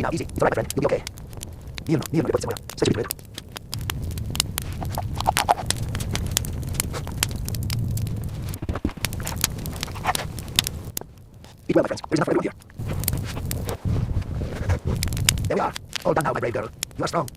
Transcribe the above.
now, easy. It's all right, my friend. You'll be okay. Neil, no, put it somewhere. Stay to it. Eat well, my friends. There's enough for everyone here. There we are. All done now, my brave girl. You are strong.